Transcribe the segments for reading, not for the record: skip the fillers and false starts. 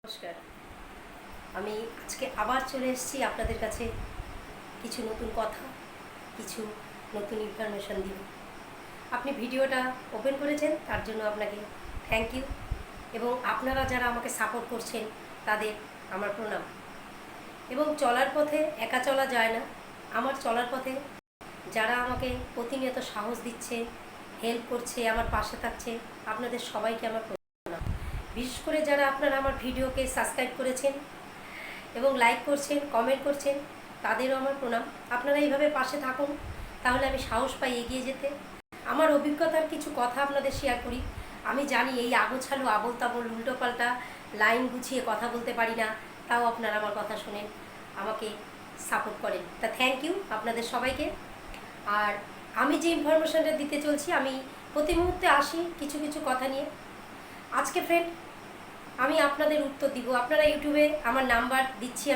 নমস্কার। আমি আজকে আবার চলে এসেছি আপনাদের কাছে কিছু নতুন কথা, কিছু নতুন ইনফরমেশন দিব। আপনি ভিডিওটা ওপেন করেছেন, তার জন্য আপনাকে থ্যাংক ইউ। এবং আপনারা যারা আমাকে সাপোর্ট করছেন তাদের আমার প্রণাম। এবং চলার পথে একা চলা যায় না। আমার চলার পথে যারা আমাকে প্রতিনিয়ত সাহস দিচ্ছে, হেল্প করছে, আমার পাশে থাকছে, আপনাদের সবাইকে আমার প্রণাম। বিশেষ করে যারা আপনারা আমার ভিডিওকে সাবস্ক্রাইব করেছেন এবং লাইক করছেন, কমেন্ট করছেন, তাদেরও আমার প্রণাম। আপনারা এইভাবে পাশে থাকুন, তাহলে আমি সাহস পাই এগিয়ে যেতে। আমার অভিজ্ঞতার কিছু কথা আপনাদের শেয়ার করি। আমি জানি এই আগোছালো আবোল তাবোল উল্টোপাল্টা লাইন গুছিয়ে কথা বলতে পারি না, তাও আপনারা আমার কথা শোনেন, আমাকে সাপোর্ট করেন, তা থ্যাংক ইউ আপনাদের সবাইকে। আর আমি যে ইনফরমেশনটা দিতে চলছি, আমি প্রতি মুহূর্তে আসি কিছু কিছু কথা নিয়ে। আজকে ফ্রেন্ড আমি আপনাদের উত্তর দিব। আপনারা ইউটিউবে আমার নাম্বার দিচ্ছি,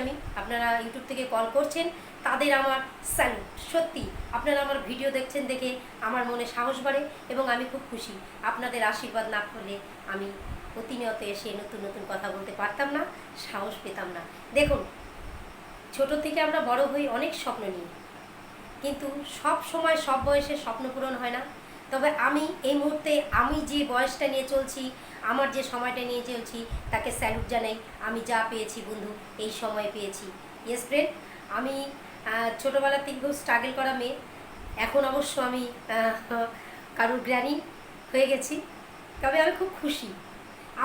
আপনারা ইউটিউব থেকে কল করছেন, তাদের আমার স্যালুট। সত্যি আপনারা আমার ভিডিও দেখছেন, দেখে আমার মনে সাহস বাড়ে এবং আমি খুব খুশি। আপনাদের আশীর্বাদ না করলে আমি প্রতিনিয়ত এসে নতুন নতুন কথা বলতে পারতাম না, সাহস পেতাম না। দেখুন, ছোট থেকে আমরা বড় হই অনেক স্বপ্ন নিয়ে, কিন্তু সব সময় সব বয়সে স্বপ্ন পূরণ হয় না। তবে আমি এই মুহূর্তে আমি যে বয়সটা নিয়ে চলছি, আমার যে সময়টা নিয়ে চলছি, তাকে স্যালুট জানাই। আমি যা পেয়েছি বন্ধু এই সময়ে পেয়েছি। ইয়েস ফ্রেন্ড, আমি ছোটোবেলা থেকে খুব স্ট্রাগল করা মেয়ে। এখন অবশ্য আমি কারোর গ্র্যানি হয়ে গেছি, তবে আমি খুব খুশি।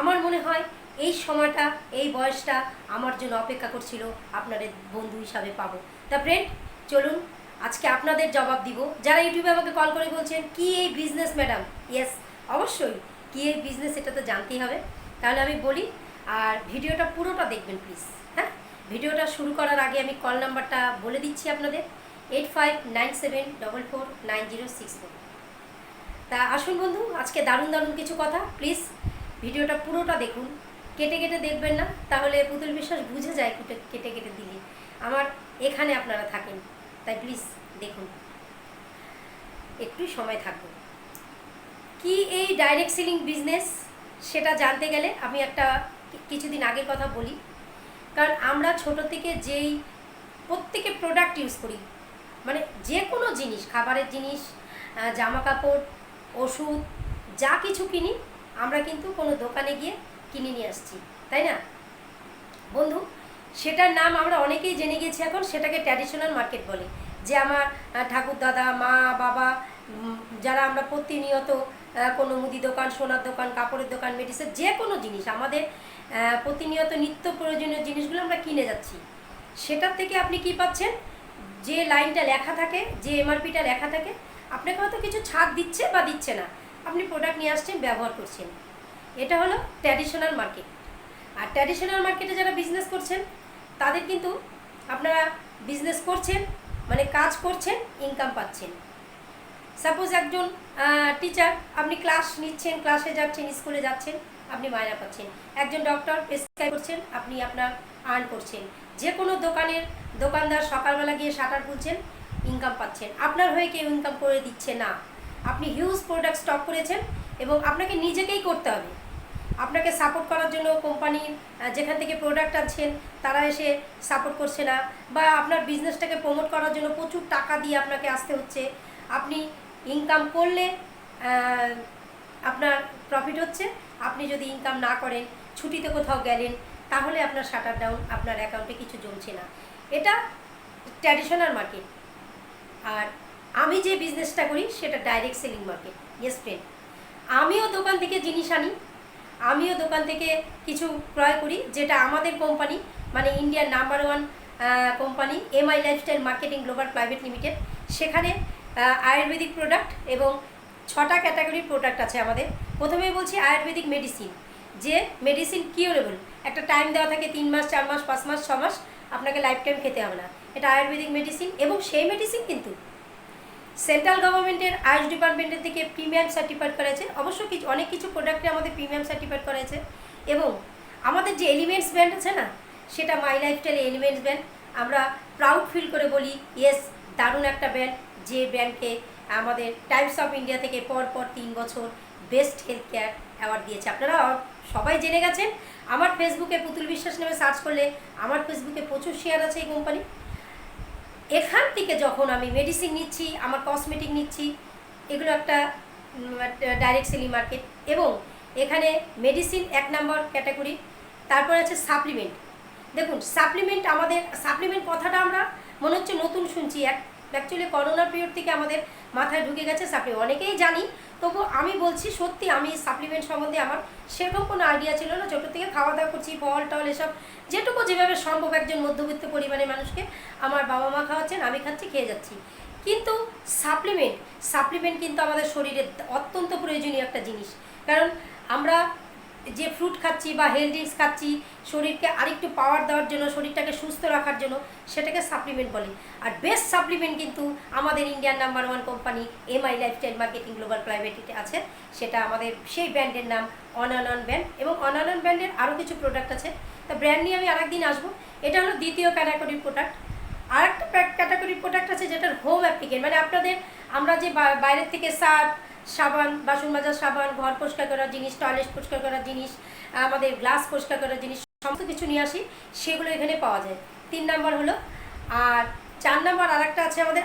আমার মনে হয় এই সময়টা, এই বয়সটা আমার জন্য অপেক্ষা করছিল, আপনাদের বন্ধু হিসাবে পাবো। তা ফ্রেন্ড চলুন আজকে আপনাদের জবাব দিব। যারা ইউটিউবে আমাকে কল করে বলছেন কি এই বিজনেস ম্যাডাম, ইয়েস অবশ্যই কি এই বিজনেস, এটা তো জানতেই হবে। তাহলে আমি বলি, আর ভিডিওটা পুরোটা দেখবেন প্লিজ। হ্যাঁ, ভিডিওটা শুরু করার আগে আমি কল নাম্বারটা বলে দিচ্ছি আপনাদের, 8597449064। তা আসুন বন্ধু, আজকে দারুণ দারুণ কিছু কথা। প্লিজ ভিডিওটা পুরোটা দেখুন, কেটে কেটে দেখবেন না, তাহলে পুতুল বিশ্বাস বুঝে যায় কেটে কেটে দিলে। আমার এখানে আপনারা থাকেন, তাই প্লিজ দেখুন, একটুই সময় থাকবে। কি এই ডাইরেক্ট সেলিং বিজনেস, সেটা জানতে গেলে আমি একটা কিছুদিন আগের কথা বলি। কারণ আমরা ছোট থেকে যেই প্রত্যেকে প্রোডাক্ট ইউজ করি, মানে যে কোনো জিনিস, খাবারের জিনিস, জামা কাপড়, ওষুধ, যা কিছু কিনি আমরা কিন্তু কোনো দোকানে গিয়ে কিনে নিয়ে আসছি, তাই না বন্ধু? সেটার নাম আমরা অনেকেই জেনে গেছি এখন, সেটাকে ট্র্যাডিশনাল মার্কেট বলে। যে আমার ঠাকুর দাদা, মা, বাবা, যারা আমরা প্রতিনিয়ত কোনো মুদি দোকান, সোনার দোকান, কাপড়ের দোকান, মেডিসিন, যে কোনো জিনিস আমাদের প্রতিনিয়ত নিত্য প্রয়োজনীয় জিনিসগুলো আমরা কিনে যাচ্ছি, সেটার থেকে আপনি কি পাচ্ছেন? যে লাইনটা লেখা থাকে, যে এমআরপিটা লেখা থাকে, আপনাকে হয়তো কিছু ছাড় দিচ্ছে বা দিচ্ছে না, আপনি প্রোডাক্ট নিয়ে আসছেন, ব্যবহার করছেন। এটা হলো ট্র্যাডিশনাল মার্কেট। আর ট্র্যাডিশনাল মার্কেটে যারা বিজনেস করছেন, তাদের কিন্তু আপনারা বিজনেস করছেন মানে কাজ করছেন, ইনকাম পাচ্ছেন। সাপোজ একজন টিচার, আপনি ক্লাস নিচ্ছেন, ক্লাসে যাচ্ছেন, স্কুলে যাচ্ছেন, আপনি মায়না পাচ্ছেন। একজন ডক্টর প্রেসক্রাইব করছেন, আপনি আপনার আর্ন করছেন। যে কোনো দোকানদার সকালবেলা গিয়ে শাটার খুলছেন, ইনকাম পাচ্ছেন। আপনার হয়ে কেউ ইনকাম করে দিচ্ছে না। আপনি হিউজ প্রোডাক্ট স্টক করেছেন এবং আপনাকে নিজেকেই করতে হবে। আপনাকে সাপোর্ট করার জন্য কোম্পানির যেখান থেকে প্রোডাক্ট আনছেন তারা এসে সাপোর্ট করছে না, বা আপনার বিজনেসটাকে প্রমোট করার জন্য প্রচুর টাকা দিয়ে আপনাকে আসতে হচ্ছে। আপনি ইনকাম করলে আপনার প্রফিট হচ্ছে, আপনি যদি ইনকাম না করেন, ছুটিতে কোথাও গেলেন, তাহলে আপনার শাটার ডাউন, আপনার অ্যাকাউন্টে কিছু জমছে না। এটা ট্র্যাডিশনাল মার্কেট। আর আমি যে বিজনেসটা করি সেটা direct selling market. Yes friend, আমিও দোকান থেকে জিনিস আনি, আমিও দোকান থেকে কিছু ক্রয় করি, যেটা আমাদের কোম্পানি, মানে ইন্ডিয়ার number 1 company MI lifestyle marketing global private limited. সেখানে আয়ুর্বেদিক প্রোডাক্ট এবং 6টা ক্যাটাগরির প্রোডাক্ট আছে আমাদের। প্রথমেই বলছি আয়ুর্বেদিক মেডিসিন, যে মেডিসিন কিউরেবল, একটা টাইম দেওয়া থাকে 3 মাস, 4 মাস, 5 মাস, 6 মাস, আপনাকে লাইফ টাইম খেতে হবে না। এটা আয়ুর্বেদিক মেডিসিন, এবং সেই মেডিসিন কিন্তু সেন্ট্রাল গভর্নমেন্টের আয়ুষ ডিপার্টমেন্টের থেকে প্রিমিয়াম সার্টিফাইড করা আছে। অবশ্য অনেক কিছু প্রোডাক্টে আমাদের প্রিমিয়াম সার্টিফাইড করা আছে। এবং আমাদের যে এলিমেন্টস ব্র্যান্ড আছে না, সেটা মাই লাইফস্টাইল এলিমেন্টস ব্র্যান্ড। আমরা প্রাউড ফিল করে বলি, ইয়েস দারুণ একটা ব্র্যান্ড, যে ব্র্যান্ডকে আমাদের টাইমস অফ ইন্ডিয়া থেকে পর 3 বছর বেস্ট হেলথ কেয়ার অ্যাওয়ার্ড দিয়েছে। আপনারা সবাই জেনে গেছেন। আমার ফেসবুকে পুতুল বিশ্বাস নামে সার্চ করলে আমার ফেসবুকে প্রচুর শেয়ার আছে এই কোম্পানি। এখান থেকে যখন আমি মেডিসিন নিচ্ছি, আমার কসমেটিক নিচ্ছি, এগুলো একটা ডাইরেক্ট সেলিং মার্কেট। এবং এখানে মেডিসিন 1 নম্বর ক্যাটাগরি, তারপর আছে সাপ্লিমেন্ট। দেখুন সাপ্লিমেন্ট, আমাদের সাপ্লিমেন্ট কথাটা আমরা মনে হচ্ছে নতুন শুনছি, অ্যাকচুয়ালি করোনার পিরিয়ড থেকে আমাদের মাথায় ঢুকে গেছে সাপ্লিমেন্ট, অনেকেই জানি। তবু আমি বলছি সত্যি, আমি সাপ্লিমেন্ট সম্বন্ধে আমার সেরকম কোনো আইডিয়া ছিল না। ছোটো থেকে খাওয়া দাওয়া করছি, ফল টল এসব যেটুকু যেভাবে সম্ভব একজন মধ্যবিত্ত পরিবারের মানুষকে আমার বাবা মা খাওয়াচ্ছেন, আমি খাচ্ছি, খেয়ে যাচ্ছি। কিন্তু সাপ্লিমেন্ট কিন্তু আমাদের শরীরে অত্যন্ত প্রয়োজনীয় একটা জিনিস। কারণ আমরা যে ফ্রুট খাচ্ছি বা হেলথ ড্রিঙ্কস খাচ্ছি শরীরকে আরেকটু পাওয়ার দেওয়ার জন্য, শরীরটাকে সুস্থ রাখার জন্য, সেটাকে সাপ্লিমেন্ট বলে। আর বেস্ট সাপ্লিমেন্ট কিন্তু আমাদের Indian number 1 company MI lifestyle marketing global প্রাইভেটে আছে। সেটা আমাদের সেই ব্র্যান্ডের নাম অননন ব্র্যান্ড। এবং অননন ব্র্যান্ডের আরও কিছু প্রোডাক্ট আছে, তা ব্র্যান্ড নিয়ে আমি আরেকদিন আসবো। এটা হলো দ্বিতীয় ক্যাটাগরির প্রোডাক্ট। আর একটা ক্যাটাগরির প্রোডাক্ট আছে যেটার হোম অ্যাপ্লিকেন্ট, মানে আপনাদের আমরা যে বাইরের থেকে সার্ফ, সাবান, বাসন মাজার সাবান, ঘর পরিষ্কার করার জিনিস, টয়লেট পরিষ্কার করার জিনিস, আমাদের গ্লাস পরিষ্কার করার জিনিস, সমস্ত কিছু নিয়ে আসি, সেগুলো এখানে পাওয়া যায়। 3 নম্বর হলো। আর 4 নম্বর আর একটা আছে আমাদের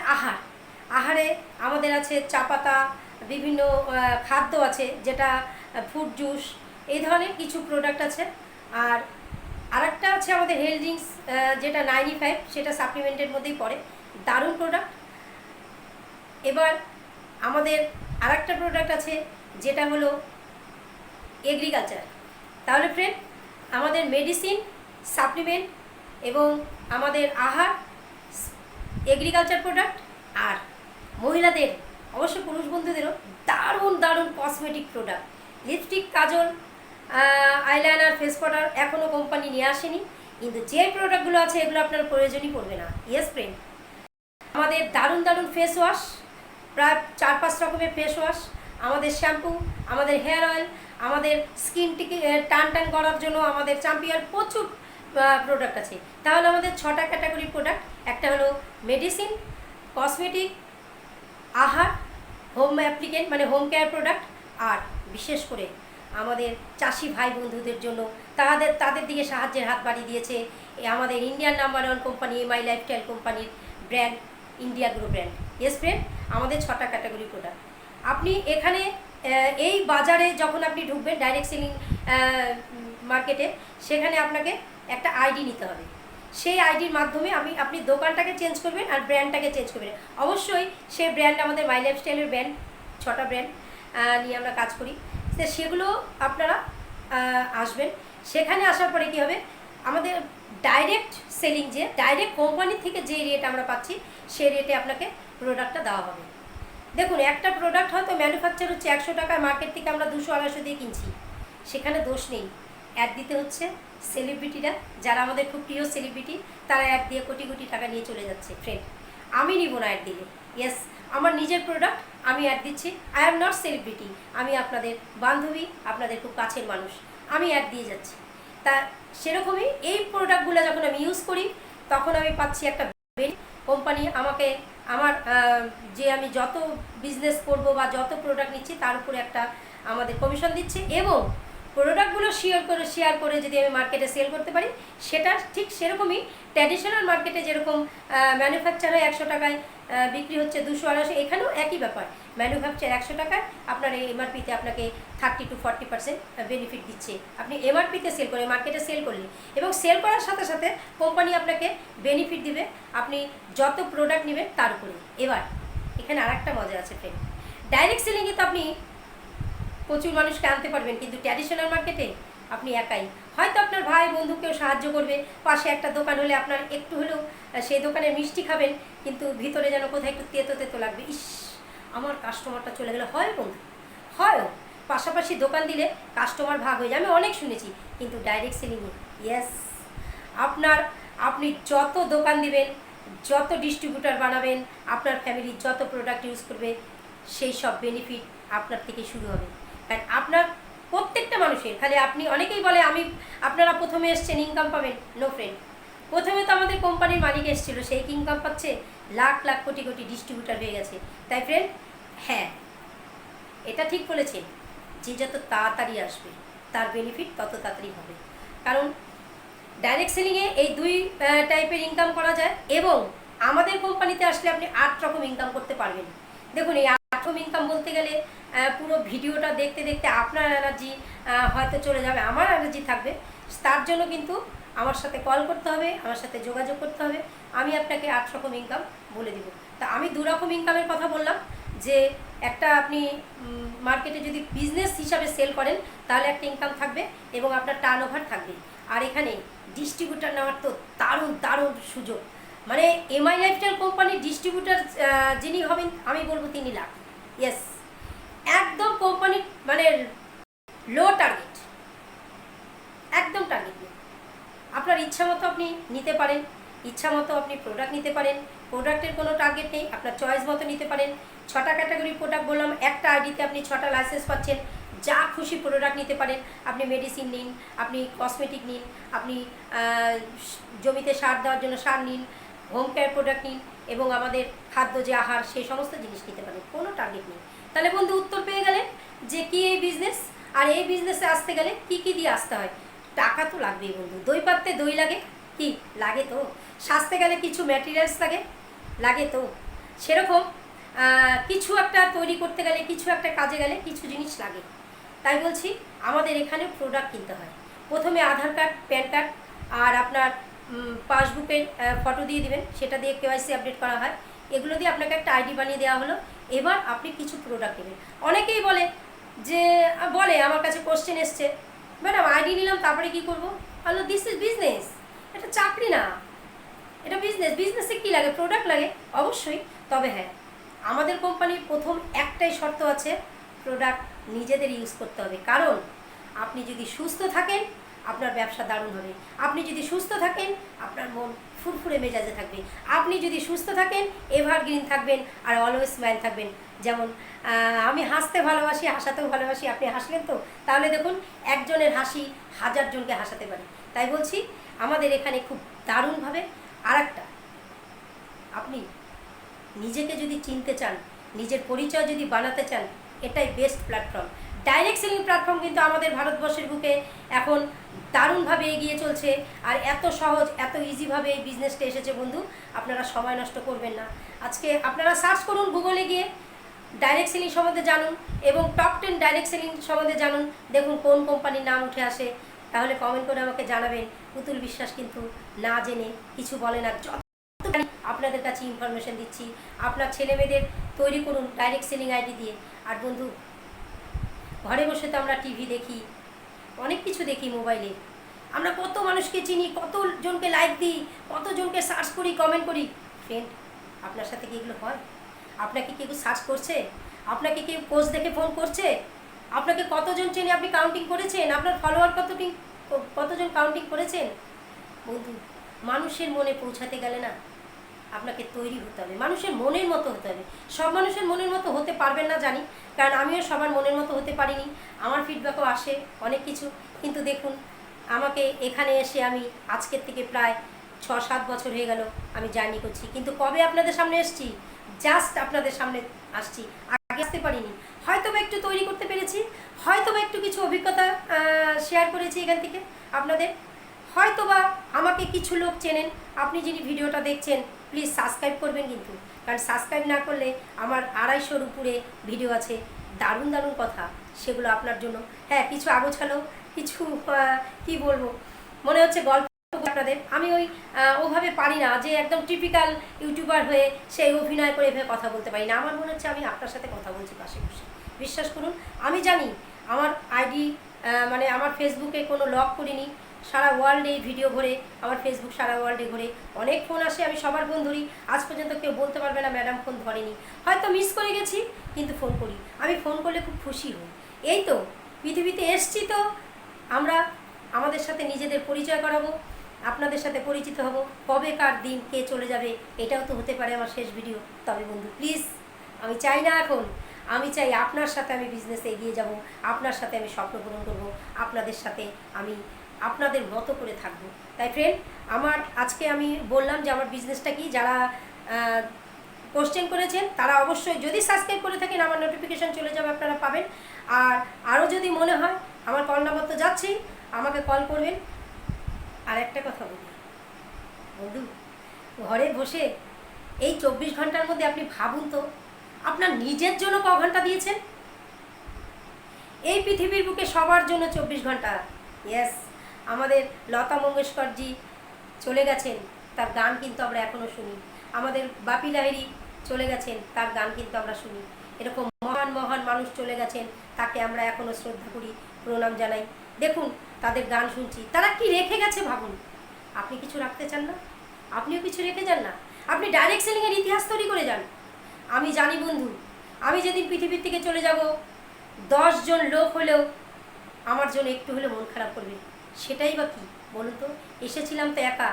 আহারে আমাদের আছে চা পাতা, বিভিন্ন খাদ্য আছে, যেটা ফ্রুট জুস, এই ধরনের কিছু প্রোডাক্ট আছে। আর আরেকটা আছে আমাদের হেলথ ড্রিঙ্কস, যেটা 95, সেটা সাপ্লিমেন্টের মধ্যেই পড়ে, দারুণ প্রোডাক্ট। এবার আমাদের আরেকটা প্রোডাক্ট আছে যেটা হলো এগ্রিকালচার। তাহলে ফ্রেন্ড, আমাদের মেডিসিন, সাপ্লিমেন্ট এবং আমাদের আহার, এগ্রিকালচার প্রোডাক্ট, আর মহিলাদের, অবশ্য পুরুষ বন্ধুদেরও দারুণ দারুণ কসমেটিক প্রোডাক্ট, লিপস্টিক, কাজল, আইলাইনার, ফেস পাউডার এখনও কোম্পানি নিয়ে আসেনি, কিন্তু যে প্রোডাক্টগুলো আছে এগুলো আপনার প্রয়োজনই পড়বে না। ইয়েস ফ্রেন্ড, আমাদের দারুণ দারুণ ফেস ওয়াশ, প্রায় 4-5 রকমের ফেস ওয়াশ, আমাদের শ্যাম্পু, আমাদের হেয়ার অয়েল, আমাদের স্কিনটিকে টান করার জন্য আমাদের চ্যাম্পিয়ন, প্রচুর প্রোডাক্ট আছে। তাহলে আমাদের 6টা ক্যাটাগরির প্রোডাক্ট, একটা হলো মেডিসিন, কসমেটিক, আহার, হোম অ্যাপ্লিকেন্ট মানে হোম কেয়ার প্রোডাক্ট, আর বিশেষ করে আমাদের চাষি ভাই বন্ধুদের জন্য তাদের দিকে সাহায্যের হাত বাড়িয়ে দিয়েছে আমাদের Indian number 1 company MI lifestyle কোম্পানির brand India grow brand. Yes friend, আমাদের 6টা ক্যাটাগরি প্রোডাক্ট। আপনি এখানে এই বাজারে যখন আপনি ঢুকবেন ডাইরেক্ট সেলিং মার্কেটে, সেখানে আপনাকে একটা আইডি নিতে হবে। সেই আইডির মাধ্যমে আপনি দোকানটাকে চেঞ্জ করবেন আর ব্র্যান্ডটাকে চেঞ্জ করবেন। অবশ্যই সেই ব্র্যান্ড আমাদের মাই লাইফস্টাইলের ব্র্যান্ড, 6টা ব্র্যান্ড নিয়ে আমরা কাজ করি। তো সেগুলো আপনারা আসবেন। সেখানে আসার পরে কী হবে, আমাদের ডাইরেক্ট সেলিং, যে ডাইরেক্ট কোম্পানি থেকে যে রেট আমরা পাচ্ছি সেই রেটে আপনাকে প্রোডাক্টটা দেওয়া হবে। দেখুন, একটা প্রোডাক্ট হয়তো ম্যানুফ্যাকচার হচ্ছে 100 টাকার, মার্কেট থেকে আমরা 200-250 দিয়ে কিনছি, সেখানে দোষ নেই। অ্যাড দিতে হচ্ছে সেলিব্রিটিরা, যারা আমাদের খুব প্রিয় সেলিব্রিটি, তারা অ্যাড দিয়ে কোটি কোটি টাকা নিয়ে চলে যাচ্ছে। ফ্রেন্ড, আমি নিব না অ্যাড দিলে। ইয়েস, আমার নিজের প্রোডাক্ট, আমি অ্যাড দিচ্ছি। আই অ্যাম নট সেলিব্রিটি, আমি আপনাদের বান্ধবী, আপনাদের খুব কাছের মানুষ, আমি অ্যাড দিয়ে যাচ্ছি। তা সেরকমই এই প্রোডাক্টগুলো যখন আমি ইউজ করি তখন আমি পাচ্ছি একটা কোম্পানি আমাকে যে আমি যত বিজনেস করব বা যত প্রোডাক্ট নিচ্ছি তার উপরে একটা আমাদের কমিশন দিচ্ছে। এবং প্রোডাক্টগুলো শেয়ার করে যদি আমি মার্কেটে সেল করতে পারি, সেটা ঠিক সেরকমই ট্র্যাডিশনাল মার্কেটে যেরকম ম্যানুফ্যাকচার হয় 100 টাকায় বিক্রি হচ্ছে 200-250, এখানেও একই ব্যাপার। ম্যানুফ্যাকচার 100 টাকায় আপনার এই এমআরপিতে আপনাকে 30-40% বেনিফিট দিচ্ছে। আপনি এমআরপিতে সেল করে মার্কেটে সেল করলে, এবং সেল করার সাথে সাথে কোম্পানি আপনাকে বেনিফিট দিবে আপনি যত প্রোডাক্ট নেবেন তার উপরে। এবার এখানে আরেকটা মজা আছে ফ্রেন্ড, ডাইরেক্ট সেলিংয়ে তো আপনি প্রচুর মানুষকে আনতে পারবেন, কিন্তু ট্র্যাডিশনাল মার্কেটে আপনি একাই। হয়তো আপনার ভাই বন্ধু কেউ সাহায্য করবে, পাশে একটা দোকান হলে আপনার একটু হলেও সেই দোকানে মিষ্টি খাবেন, কিন্তু ভিতরে যেন কোথায় একটু তেতো তেতো লাগবে, ইস আমার কাস্টমারটা চলে গেলে, হয় বন্ধু, হয়। পাশাপাশি দোকান দিলে কাস্টমার ভাগ হয়ে যায়, আমি অনেক শুনেছি। কিন্তু ডাইরেক্ট সেলিংয়ে ইয়েস, আপনি যত দোকান দিবেন, যত ডিস্ট্রিবিউটার বানাবেন, আপনার ফ্যামিলির যত প্রোডাক্ট ইউজ করবে, সেই সব বেনিফিট আপনার থেকে শুরু হবে। কারণ আপনার প্রত্যেকটা মানুষের, খালি আপনি, অনেকেই বলে আপনারা প্রথমে এসছেন ইনকাম পাবেন। নো ফ্রেন্ড, প্রথমে তো আমাদের কোম্পানির মালিক এসেছিলো, সেই ইনকাম পাচ্ছে, লাখ লাখ কোটি কোটি ডিস্ট্রিবিউটার হয়ে গেছে। তাই ফ্রেন্ড, হ্যাঁ এটা ঠিক বলেছেন যে যত তাড়াতাড়ি আসবে তার বেনিফিট তত তাড়াতাড়ি হবে। কারণ ডাইরেক্ট সেলিংয়ে এই দুই টাইপের ইনকাম করা যায়, এবং আমাদের কোম্পানিতে আসলে আপনি 8 রকম ইনকাম করতে পারবেন। দেখুন, এই 8 রকম ইনকাম বলতে গেলে পুরো ভিডিওটা দেখতে দেখতে আপনার এনার্জি হয়তো চলে যাবে, আমার এনার্জি থাকবে। তার জন্য কিন্তু আমার সাথে কল করতে হবে, আমার সাথে যোগাযোগ করতে হবে, আমি আপনাকে 8 রকম ইনকাম বলে দিব। তা আমি 2 রকম ইনকামের কথা বললাম, যে একটা আপনি মার্কেটে যদি বিজনেস হিসাবে সেল করেন তাহলে একটা ইনকাম থাকবে এবং আপনার টার্নওভার থাকবে। আর এখানে ডিস্ট্রিবিউটার নেওয়ার তো দারুণ দারুণ সুযোগ। মানে এমআই লাইফস্টাইল কোম্পানির ডিস্ট্রিবিউটার যিনি হবেন, আমি বলবো 3 লাখ। ইয়েস, একদম কোম্পানির মানে লো টার্গেট, একদম টার্গেট নেই। আপনার ইচ্ছা মতো আপনি নিতে পারেন, ইচ্ছা মতো আপনি প্রোডাক্ট নিতে পারেন, প্রোডাক্টের কোনো টার্গেট নেই, আপনার চয়েস মতো নিতে পারেন। 6টা ক্যাটাগরির প্রোডাক্ট বললাম, একটা আইডিতে আপনি 6টা লাইসেন্স পাচ্ছেন, যা খুশি প্রোডাক্ট নিতে পারেন। আপনি মেডিসিন নিন, আপনি কসমেটিক নিন, আপনি জমিতে সার দেওয়ার জন্য সার নিন, হোম কেয়ার প্রোডাক্ট নিন, এবং আমাদের খাদ্য যে আহার সেই সমস্ত জিনিস নিতে পারেন, কোনো টার্গেট নেই। তাহলে বন্ধু উত্তর পেয়ে গেলেন যে কি এই বিজনেস, আর এই বিজনেসে আসতে গেলে কি কি দিয়ে আসতে হয়। টাকা তো লাগবেই বন্ধু, দই পাততে দই লাগে, কি লাগে তো। সাজতে গেলে কিছু ম্যাটেরিয়ালস লাগে, লাগে তো। সেরকম কিছু একটা তৈরি করতে গেলে, কিছু একটা কাজে গেলে কিছু জিনিস লাগে। তাই বলছি, আমাদের এখানে প্রোডাক্ট কিনতে হয়। প্রথমে আধার কার্ড, প্যান কার্ড আর আপনার পাসবুকের ফটো দিয়ে দিবেন, সেটা দিয়ে কেওয়াইসি আপডেট করা হয়। এগুলো দিয়ে আপনাকে একটা আইডি বানিয়ে দেওয়া হলো। এবার আপনি কিছু প্রোডাক্ট নেবেন। অনেকেই বলে আমার কাছে কোশ্চেন এসছে, ম্যাডাম আইডি নিলাম তারপরে কী করবো? বললো দিস ইজ বিজনেস, এটা চাকরি না, এটা বিজনেস। বিজনেসে কী লাগে? প্রোডাক্ট লাগে অবশ্যই। তবে হ্যাঁ, আমাদের কোম্পানির প্রথম একটাই শর্ত আছে, প্রোডাক্ট নিজেদের ইউজ করতে হবে। কারণ আপনি যদি সুস্থ থাকেন আপনার ব্যবসা দারুণ হবে, আপনি যদি সুস্থ থাকেন আপনার মন ফুরফুরে মেজাজে থাকবে, আপনি যদি সুস্থ থাকেন এভারগ্রিন থাকবেন আর অলওয়েজ স্মাইল থাকবেন। যেমন আমি হাসতে ভালোবাসি, হাসাতেও ভালোবাসি। আপনি হাসলেন তো, তাহলে দেখুন একজনের হাসি 1000 জনকে হাসাতে পারে। তাই বলছি, আমাদের এখানে খুব দারুণভাবে। আর একটা, আপনি নিজেকে যদি চিনতে চান, নিজের পরিচয় যদি বানাতে চান, এটাই best platform. Direct selling platform কিন্তু আমাদের ভারতবর্ষের বুকে এখন দারুণভাবে এগিয়ে চলছে। আর এত সহজ, এত ইজিভাবে এই বিজনেসটা এসেছে বন্ধু, আপনারা সময় নষ্ট করবেন না। আজকে আপনারা সার্চ করুন গুগলে গিয়ে, ডাইরেক্ট সেলিং সম্বন্ধে জানুন, এবং টপ 10 ডাইরেক্ট সেলিং সম্বন্ধে জানুন। দেখুন কোন কোম্পানির নাম উঠে আসে। তাহলে কমেন্ট করে আমাকে জানাবেন। পুতুল বিশ্বাস কিন্তু না জেনে কিছু বলে না, আপনাদের কাছে ইনফরমেশন দিচ্ছি। আপনার ছেলে মেয়েদের তৈরি করুন ডাইরেক্ট সেলিং আইডি দিয়ে। আর বন্ধু, ঘরে বসে তো আমরা টিভি দেখি, অনেক কিছু দেখি মোবাইলে, আমরা কত মানুষকে চিনি, কতজনকে লাইক দিই, কতজনকে সার্চ করি, কমেন্ট করি। ফ্রেন্ড, আপনার সাথে কি এগুলো হয়? আপনাকে কেউ সার্চ করছে? আপনাকে কেউ পোস্ট দেখে ফোন করছে? আপনাকে কতজন চেনে আপনি কাউন্টিং করেছেন? আপনার ফলোয়ার কতজন কাউন্টিং করেছেন? বন্ধু, মানুষের মনে পৌঁছাতে গেলে না আপনাকে তৈরি হতে হবে, মানুষের মনের মতো হতে হবে। সব মানুষের মনের মতো হতে পারবেন না জানি, কারণ আমিও সবার মনের মতো হতে পারিনি। আমার ফিডব্যাকও আসে অনেক কিছু, কিন্তু দেখুন আমাকে এখানে এসে আমি আজকের থেকে প্রায় 6-7 বছর হয়ে গেল আমি জার্নি করছি, কিন্তু কবে আপনাদের সামনে এসেছি? জাস্ট আপনাদের সামনে আসছি, আগে আসতে পারিনি। হয়তো বা একটু তৈরি করতে পেরেছি, হয়তো বা একটু কিছু অভিজ্ঞতা শেয়ার করেছি এখান থেকে আপনাদের, হয়তো বা আমাকে কিছু লোক চেনেন। আপনি যিনি ভিডিওটা দেখছেন প্লিজ সাবস্ক্রাইব করবেন কিন্তু, কারণ সাবস্ক্রাইব না করলে আমার 250-র উপরে ভিডিও আছে, দারুণ দারুণ কথা, সেগুলো আপনার জন্য। হ্যাঁ, কিছু আগোছালো, কিছু কি বলবো, মনে হচ্ছে গল্প আপনাদের। আমি ওভাবে পারি না যে একদম টিপিক্যাল ইউটিউবার হয়ে সেই অভিনয় করে এভাবে কথা বলতে পারি না। আমার মনে হচ্ছে আমি আপনার সাথে কথা বলছি পাশে বসে। বিশ্বাস করুন, আমি জানি আমার আইডি মানে আমার ফেসবুকে কোনো লক করিনি, সারা ওয়ার্ল্ডে এই ভিডিও ঘোরে, আমার ফেসবুক সারা ওয়ার্ল্ডে ঘোরে, অনেক ফোন আসে, আমি সবার ফোন ধরি। আজ পর্যন্ত কেউ বলতে পারবে না ম্যাডাম ফোন ধরেনি। হয়তো মিস করে গেছি, কিন্তু ফোন করি। আমি ফোন করলে খুব খুশি হই। এই তো পৃথিবীতে এসছি, তো আমরা আমাদের সাথে নিজেদের পরিচয় করাবো, আপনাদের সাথে পরিচিত হব। কবে কার দিন কে চলে যাবে এটাও তো হতে পারে আমার শেষ ভিডিও। তবে বন্ধু প্লিজ, আমি চাই না এখন, আমি চাই আপনার সাথে আমি বিজনেসে এগিয়ে যাব, আপনার সাথে আমি স্বপ্ন পূরণ করবো, আপনাদের সাথে আমি আপনাদের মতো করে থাকবো। তাই ফ্রেন্ড, আজকে আমি বললাম যে আমার বিজনেসটা কি। যারা কোশ্চেন করেছেন তারা অবশ্যই যদি সাবস্ক্রাইব করে থাকেন আমার নোটিফিকেশান চলে যাবে, আপনারা পাবেন। আর আরও যদি মনে হয় আমার কল নাম্বার তো যাচ্ছেই, আমাকে কল করবেন। আর একটা কথা বলি বন্ধু, ঘরে বসে এই 24 ঘন্টার মধ্যে আপনি ভাবুন তো আপনার নিজের জন্য ক ঘন্টা দিয়েছেন? এই পৃথিবীর বুকে সবার জন্য 24 ঘন্টা। ইয়েস, আমাদের লতা মঙ্গেশকরজি চলে গেছেন, তার গান কিন্তু আমরা এখনও শুনি। আমাদের বাপি লাহিড়ী চলে গেছেন, তার গান কিন্তু আমরা শুনি। এরকম মহান মহান মানুষ চলে গেছেন, তাকে আমরা এখনও শ্রদ্ধা করি, প্রণাম জানাই। দেখুন তাদের গান শুনছি, তারা কি রেখে গেছে ভাবুন। আপনি কিছু রাখতে চান না? আপনিও কিছু রেখে যান না? আপনি ডাইরেক্ট সেলিংয়ের ইতিহাস তৈরি করে যান। আমি জানি বন্ধু, আমি যেদিন পৃথিবীর থেকে চলে যাব 10 জন লোক হলেও আমার জন্য একটু হলে মন খারাপ করবে। সেটাই বা কী বলুন তো? এসেছিলাম তো একা,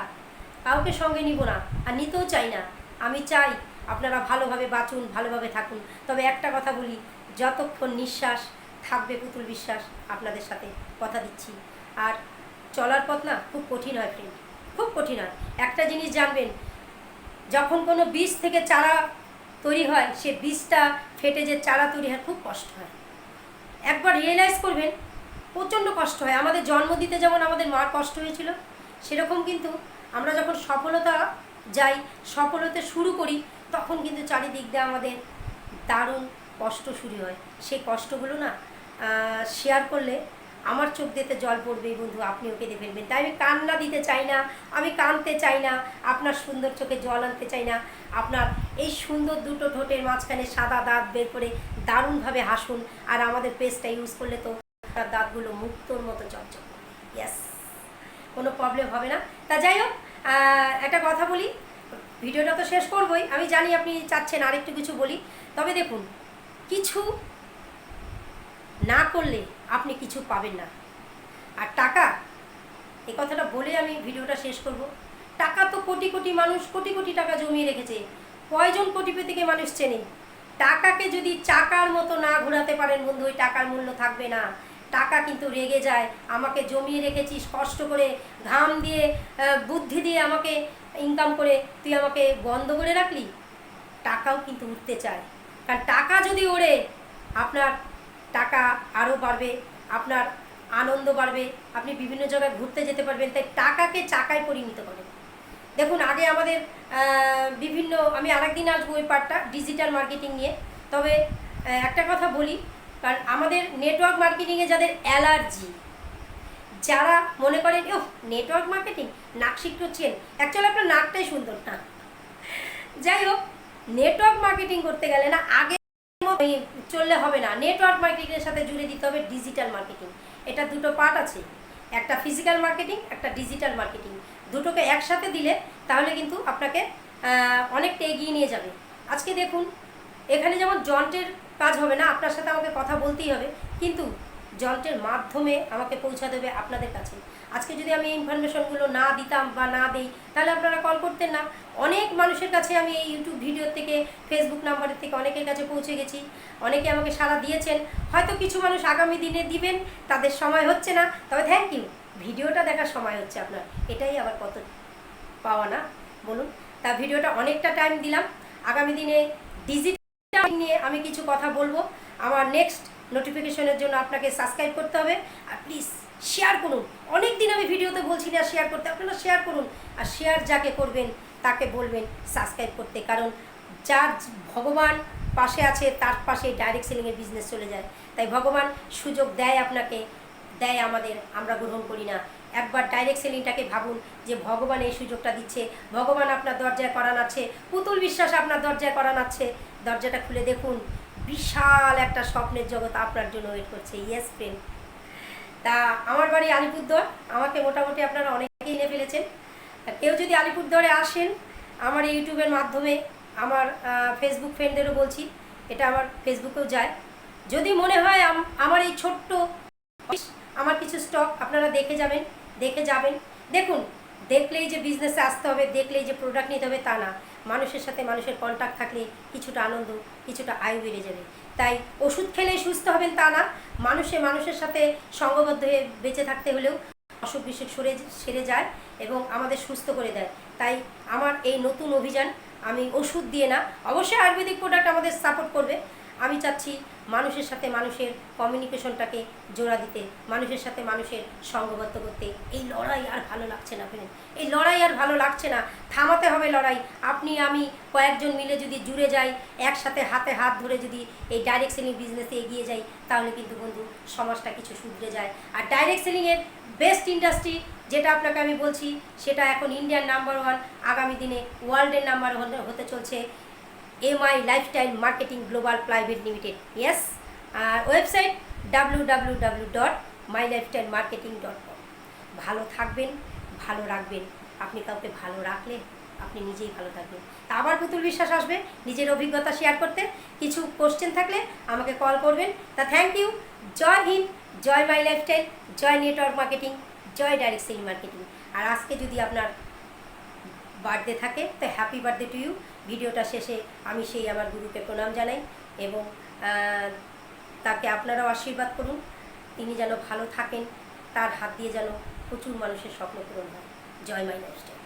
কাউকে সঙ্গে নিব না, আর নিতেও চাই না। আমি চাই আপনারা ভালোভাবে বাঁচুন, ভালোভাবে থাকুন। তবে একটা কথা বলি, যতক্ষণ নিঃশ্বাস থাকবে পুতুল বিশ্বাস আপনাদের সাথে কথা দিচ্ছি। আর চলার পথ না খুব কঠিন হয় ফ্রেন্ড, খুব কঠিন হয়। একটা জিনিস জানবেন, যখন কোনো বীজ থেকে চারা তৈরি হয়, সে বীজটা ফেটে যে চারা তৈরি হয় খুব কষ্ট হয়। একবার রিয়েলাইজ করবেন, প্রচণ্ড কষ্ট হয়। আমাদের জন্ম দিতে যেমন আমাদের মার কষ্ট হয়েছিল, সেরকম কিন্তু আমরা যখন সফলতা যাই, সফলতা শুরু করি, তখন কিন্তু চারিদিক দিয়ে আমাদের দারুণ কষ্ট শুরু হয়। সেই কষ্টগুলো না শেয়ার করলে আমার চোখ দিতে জল পড়বেই বন্ধু, আপনি ওকে কেঁদে ফেলবেন। তাই আমি কান্না দিতে চাই না, আমি কাঁদতে চাই না, আপনার সুন্দর চোখে জল আনতে চাই না। আপনার এই সুন্দর দুটো ঠোঁটের মাঝখানে সাদা দাঁত বের করে দারুণভাবে হাসুন। আর আমাদের পেস্টটা ইউজ করলে তো তার দাঁতগুলো মুক্তোর মতো চকচক করবে। ইয়েস, কোনো প্রবলেম হবে না। তা যাই হোক, একটা কথা বলি, ভিডিওটা তো শেষ করবই, আমি জানি আপনি চাচ্ছেন আরেকটু কিছু বলি। তবে দেখুন, কিছু না করলে আপনি কিছু পাবেন না। আর টাকা, এই কথাটা বলে আমি ভিডিওটা শেষ করব। টাকা তো কোটি কোটি মানুষ কোটি কোটি টাকা জমিয়ে রেখেছে। কয়জন কোটিপতিকে মানুষ চেনে? টাকাকে যদি চাকার মতো না ঘোরাতে পারেন বন্ধু, ওই টাকার মূল্য থাকবে না। টাকা কিন্তু রেগে যায়, আমাকে জমিয়ে রেখেছিস কষ্ট করে, ঘাম দিয়ে, বুদ্ধি দিয়ে আমাকে ইনকাম করে তুই আমাকে বন্ধ করে রাখলি। টাকাও কিন্তু উঠতে চায়, কারণ টাকা যদি ওড়ে আপনার টাকা আরও বাড়বে, আপনার আনন্দ বাড়বে, আপনি বিভিন্ন জায়গায় ঘুরতে যেতে পারবেন। তাই টাকাকে চাকায় পরিণত করেন। দেখুন আগে আমাদের বিভিন্ন, আমি আরেকদিন আসবো ওই পার্টটা ডিজিটাল মার্কেটিং নিয়ে। তবে একটা কথা বলি, কারণ আমাদের নেটওয়ার্ক মার্কেটিংয়ে যাদের অ্যালার্জি, যারা মনে করেন ও নেটওয়ার্ক মার্কেটিং নাক শিখছেন, অ্যাকচুয়ালি আপনার নাকটাই সুন্দর না। যাই হোক, নেটওয়ার্ক মার্কেটিং করতে গেলে না আগে চললে হবে না, নেটওয়ার্ক মার্কেটিংয়ের সাথে জুড়ে দিতে হবে ডিজিটাল মার্কেটিং। এটা দুটো পার্ট আছে, একটা ফিজিক্যাল মার্কেটিং, একটা ডিজিটাল মার্কেটিং। দুটোকে একসাথে দিলে তাহলে কিন্তু আপনাকে অনেকটা এগিয়ে নিয়ে যাবে। আজকে দেখুন, এখানে যেমন যন্ত্রের কাজ হবে না, আপনার সাথে আমাকে কথা বলতেই হবে, কিন্তু যন্ত্রের মাধ্যমে আমাকে পৌঁছা দেবে আপনাদের কাছে। আজকে যদি আমি এই ইনফরমেশনগুলো না দিতাম বা না দিই, তাহলে আপনারা কল করতেন না। অনেক মানুষের কাছে আমি এই ইউটিউব ভিডিও থেকে, ফেসবুক নাম্বারের থেকে অনেকের কাছে পৌঁছে গেছি। অনেকে আমাকে সাড়া দিয়েছেন, হয়তো কিছু মানুষ আগামী দিনে দিবেন, তাদের সময় হচ্ছে না। তবে থ্যাংক ইউ, ভিডিওটা দেখার সময় হচ্ছে আপনার, এটাই আবার কত পাওয়া না বলুন। তা ভিডিওটা অনেকটা টাইম দিলাম। আগামী দিনে ডিজিটাল নিয়ে আমি কিছু কথা বলবো। আমার নেক্সট নোটিফিকেশনের জন্য আপনাকে সাবস্ক্রাইব করতে হবে, আর প্লিজ শেয়ার করুন। অনেক দিন আমি ভিডিওতে বলছি না শেয়ার করতে, আপনারা শেয়ার করুন। আর শেয়ার যাকে করবেন তাকে বলবেন সাবস্ক্রাইব করতে, কারণ যার ভগবান পাশে আছে তার পাশে ডাইরেক্ট সেলিংয়ের বিজনেস চলে যায়। তাই ভগবান সুযোগ দেয় আপনাকে, দেয় আমাদের, আমরা গ্রহণ করি না। একবার ডাইরেক্ট সেলিংটাকে ভাবুন যে ভগবান এই সুযোগটা দিচ্ছে, ভগবান আপনার দরজায় করানাচ্ছে, পুতুল বিশ্বাস আপনার দরজায় করানাচ্ছে। দরজাটা খুলে দেখুন, বিশাল একটা স্বপ্নের জগৎ আপনার জন্য ওয়েট করছে। Yes friend. তা আমার বাড়ি আলিপুরদুয়ার, আমাকে মোটামুটি আপনারা অনেকেই নিয়ে ফেলেছেন। কেউ যদি আলিপুরদুয়ারে আসেন, আমার ইউটিউবের মাধ্যমে, আমার ফেসবুক ফ্রেন্ডদেরও বলছি, এটা আমার ফেসবুকেও যায়। যদি মনে হয় আমার এই ছোট্ট আমার কিছু স্টক আপনারা দেখে যাবেন। দেখুন, দেখলেই যে বিজনেসে আসতে হবে, দেখলেই যে প্রোডাক্ট নিতে হবে তা না। মানুষের সাথে মানুষের কন্ট্যাক্ট থাকলে কিছুটা আনন্দ, কিছুটা আয় বেড়ে যাবে। তাই ওষুধ খেলেই সুস্থ হবেন তা না, মানুষের সাথে সঙ্গবদ্ধ হয়ে বেঁচে থাকতে হলেও অসুখ বিসুখ সেরে যায় এবং আমাদের সুস্থ করে দেয়। তাই আমার এই নতুন অভিযান, আমি ওষুধ দিয়ে না, অবশ্যই আয়ুর্বেদিক প্রোডাক্ট আমাদের সাপোর্ট করবে। আমি চাচ্ছি মানুষের সাথে মানুষের কমিউনিকেশনটাকে জোড়া দিতে, মানুষের সাথে মানুষের সঙ্গবদ্ধ করতে। এই লড়াই আর ভালো লাগছে না ফ্রেন্ড, এই লড়াই আর ভালো লাগছে না, থামাতে হবে লড়াই। আপনি আমি কয়েকজন মিলে যদি জুড়ে যাই, একসাথে হাতে হাত ধরে যদি এই ডাইরেক্ট সেলিং বিজনেসে এগিয়ে যাই, তাহলে কিন্তু বন্ধু সমাজটা কিছু শুধরে যায়। আর ডাইরেক্ট সেলিংয়ের বেস্ট ইন্ডাস্ট্রি যেটা আপনাকে আমি বলছি, সেটা এখন ইন্ডিয়ার নাম্বার 1, আগামী দিনে ওয়ার্ল্ডের নাম্বার 1 হতে চলছে MI lifestyle marketing global private limited. Yes, আর ওয়েবসাইট www.mylifestylemarketing.com। ভালো থাকবেন, ভালো রাখবেন। আপনি কাউকে ভালো রাখলে আপনি নিজেই ভালো থাকবেন। তা আবার পুতুল বিশ্বাস আসবে নিজের অভিজ্ঞতা শেয়ার করতে। কিছু কোশ্চেন থাকলে আমাকে কল করবেন। তা thank you. Jai Hind, Jai my lifestyle, Jai network marketing, Jai direct selling marketing. আর আজকে যদি আপনার বার্থডে থাকে তো হ্যাপি বার্থডে টু ইউ। ভিডিওটা শেষে আমি সেই আমার গুরুকে প্রণাম জানাই এবং তাকে আপনারাও আশীর্বাদ করুন, তিনি যেন ভালো থাকেন, তার হাত দিয়ে যেন প্রচুর মানুষের স্বপ্ন পূরণ হয়। জয় মাই লাইফস্টাইল।